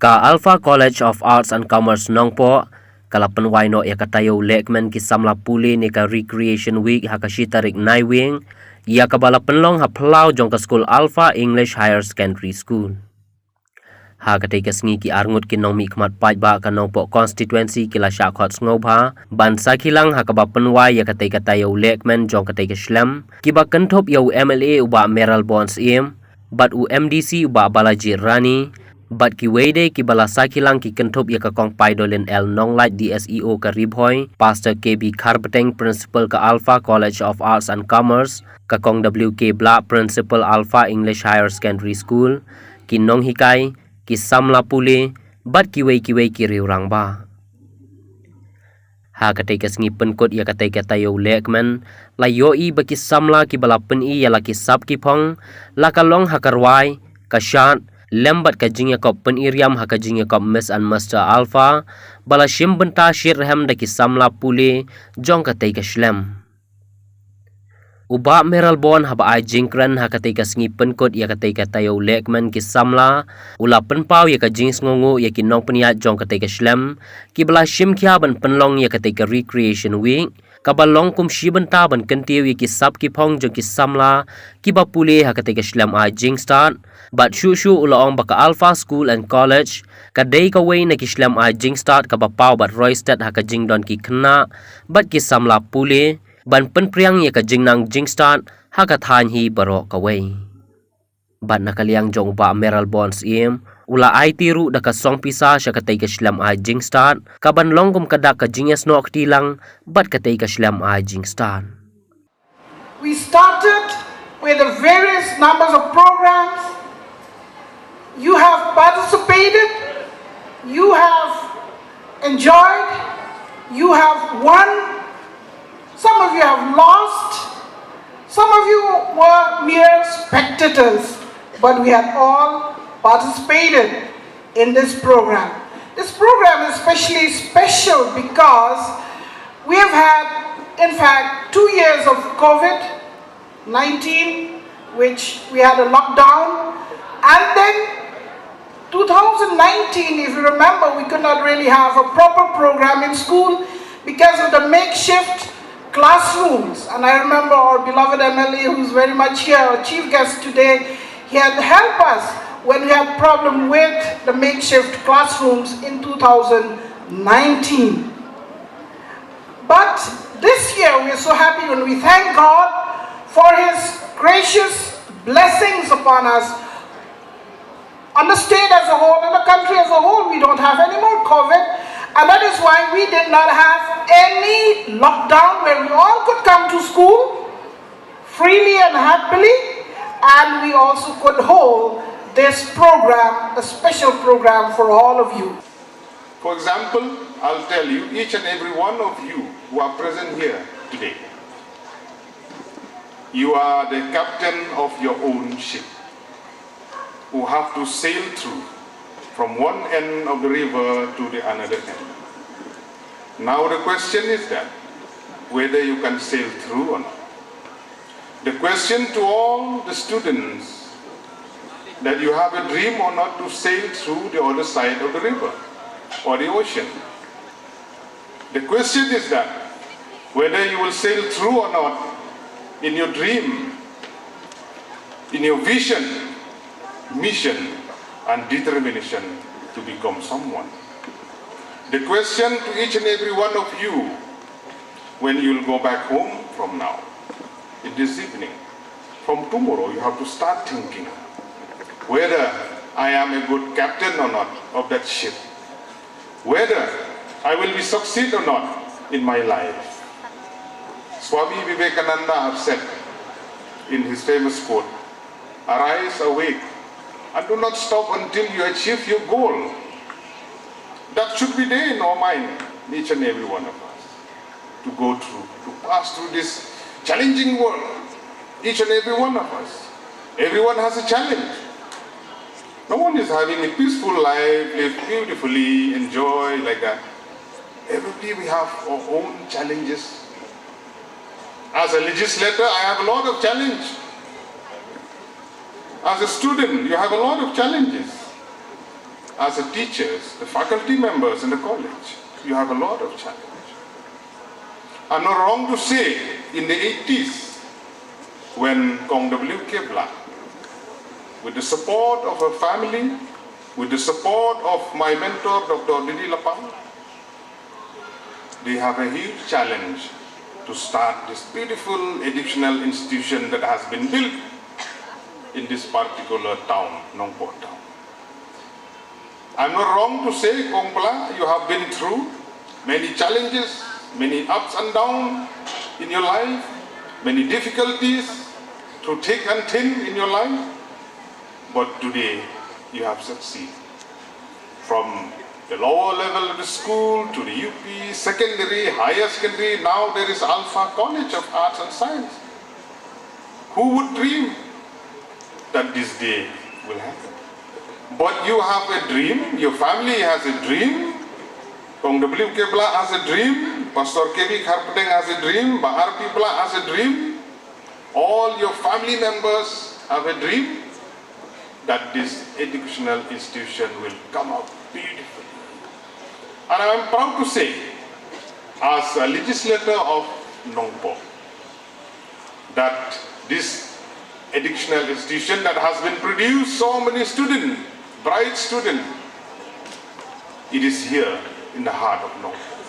Ka Alpha College of Arts and Commerce Nongpo kala Pynwai no Iaka Taiew Lehkmem ki Samla Pule ni ka Recreation Week hakashi tarik 9 wing Iaka bala penlong haplau jong ka School Alpha English Higher Secondary School. Hakatai ka sngi ki arngut ki nong mi kmat pai ba ka nongpo constituency kila shakhot ngobha ban sakilang hakaba Pynwai Iaka ka Taiew Lehkmem jong ka ka Shlem ki ba kentop yau MLA uba Meral Bonds im bat UMDC uba Balaji Rani Bat ki wede ki bala sakilang ki kentop ya ka kong paidolin el nonglight DSEO ka ribhoy Pastor KB Karbeteng Principal ka Alpha College of Arts and Commerce ka kong WK Bla Principal Alpha English Higher Secondary School ki nong hikai ki Samla Pule bat ki wei ki riurang ba ha katai ka sngi penkot ya katai ka Taiew Lehkmem la yoi ba ki Samla ki bala pen i ya la ki sab ki phong la ka long hakarwai ka shat lembat ka jingya kop peniriam haka jingya kop Miss and Master Alpha bala shim benta shirhem da ki Samla Pule jong ka ka Shlem uba Meral Bon haba ai jingkran haka ka sngi penkot ya ka Taiew Lehkmem ki Samla ula penpau ya ka jing ngongo ya ki nong peniat jong ka Shlem ki bala shim kya ban penlong ya ka Recreation Week kabalong kum shibenta ban kentiu ya ki sab ki phong jong ki Samla ki ba Pule haka ka Shlem ai jing start Bat shu ulaong baka Alpha School and College kadai ka way na kislam ay jing start ka bapaw bat Roysted haka jing don ki kena bat ki Samla Pule ban penpriang ya ka jing nang jing start haka than hi baro ka way bat nakaliang jong ba Meral Bonds im ula ay tiru da ka song pisa siya katay ka slam ay jing start kaban longkum kada ka jingyas no aktilang bat katay ka slam ay jing start. We started with the various numbers of programs. You have participated, you have enjoyed, you have won, some of you have lost, some of you were mere spectators, but we had all participated in this program. This program is especially special because we have had, in fact, 2 years of COVID-19, which we had a lockdown, and then 2019, if you remember, we could not really have a proper program in school because of the makeshift classrooms. And I remember our beloved MLA, who's very much here, our chief guest today, he had helped us when we had problem with the makeshift classrooms in 2019. But this year, we are so happy when we thank God for His gracious blessings upon us. On the state as a whole, and the country as a whole, we don't have any more COVID, and that is why we did not have any lockdown where we all could come to school freely and happily, and we also could hold this program, a special program for all of you. For example, I'll tell you, each and every one of you who are present here today, you are the captain of your own ship, who have to sail through from one end of the river to the another end. Now the question is that whether you can sail through or not. The question to all the students that you have a dream or not to sail through the other side of the river or the ocean. The question is that whether you will sail through or not in your dream, in your vision, mission and determination to become someone. The question to each and every one of you when you'll go back home from now, in this evening, from tomorrow you have to start thinking whether I am a good captain or not of that ship, whether I will be succeed or not in my life. Swami Vivekananda have said in his famous quote, "Arise, awake, and do not stop until you achieve your goal." That should be there in our mind, each and every one of us, to go through, to pass through this challenging world. Each and every one of us. Everyone has a challenge. No one is having a peaceful life, live beautifully, enjoy like that. Everybody we have our own challenges. As a legislator, I have a lot of challenge. As a student, you have a lot of challenges. as the teachers, the faculty members in the college, you have a lot of challenge. I'm not wrong to say, in the 80s, when Kong W.K. Black, with the support of her family, with the support of my mentor, Dr. Didi Lapang, they have a huge challenge to start this beautiful educational institution that has been built in this particular town, Nongpo town. I'm not wrong to say, Kongpla, you have been through many challenges, many ups and downs in your life, many difficulties through thick and thin in your life, but today you have succeeded. From the lower level of the school to the UP, secondary, higher secondary, now there is Alpha College of Arts and Science. Who would dream that this day will happen? But you have a dream, your family has a dream, Kong W. Kebla has a dream, Pastor Kevi Harpeteng has a dream, Bahar Pipla has a dream, all your family members have a dream that this educational institution will come out beautifully. And I am proud to say, as a legislator of Nongpo, that this educational institution that has been produced so many students, bright students, it is here in the heart of Nongpo.